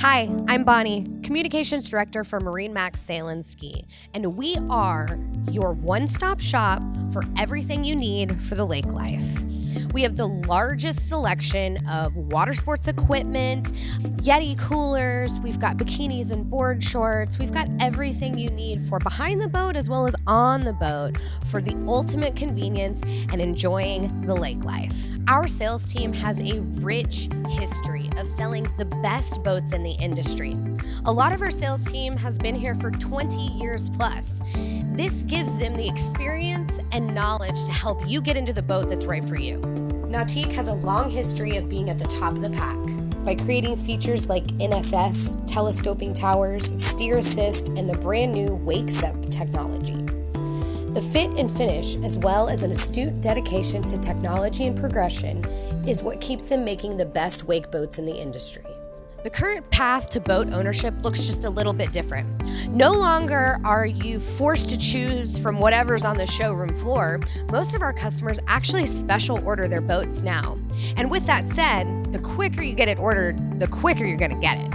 Hi, I'm Bonnie, Communications Director for MarineMax Sail Ski, and we are your one-stop shop for everything you need for the lake life. We have the largest selection of water sports equipment, Yeti coolers, we've got bikinis and board shorts, we've got everything you need for behind the boat as well as on the boat for the ultimate convenience and enjoying the lake life. Our sales team has a rich history of selling the best boats in the industry. A lot of our sales team has been here for 20 years plus. This gives them the experience and knowledge to help you get into the boat that's right for you. Nautique has a long history of being at the top of the pack by creating features like NSS, telescoping towers, steer assist, and the brand new wakesurf technology. The fit and finish, as well as an astute dedication to technology and progression, is what keeps them making the best wake boats in the industry. The current path to boat ownership looks just a little bit different. No longer are you forced to choose from whatever's on the showroom floor. Most of our customers actually special order their boats now. And with that said, the quicker you get it ordered, the quicker you're gonna get it.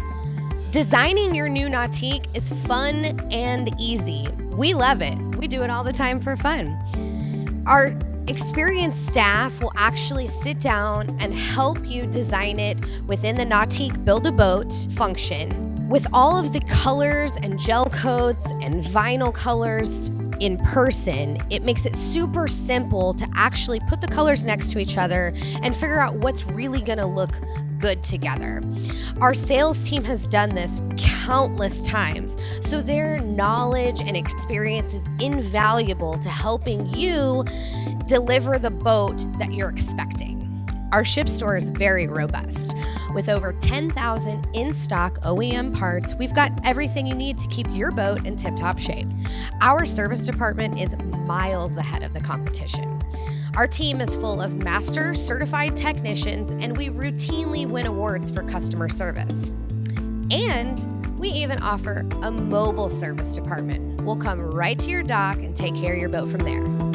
Designing your new Nautique is fun and easy. We love it. We do it all the time for fun. Our experienced staff will actually sit down and help you design it within the Nautique Build-A-Boat function with all of the colors and gel coats and vinyl colors in person. It makes it super simple to actually put the colors next to each other and figure out what's really gonna look good together. Our sales team has done this countless times, so their knowledge and experience is invaluable to helping you deliver the boat that you're expecting. Our ship store is very robust. With over 10,000 in-stock OEM parts, we've got everything you need to keep your boat in tip-top shape. Our service department is miles ahead of the competition. Our team is full of master certified technicians, and we routinely win awards for customer service. And we even offer a mobile service department. We'll come right to your dock and take care of your boat from there.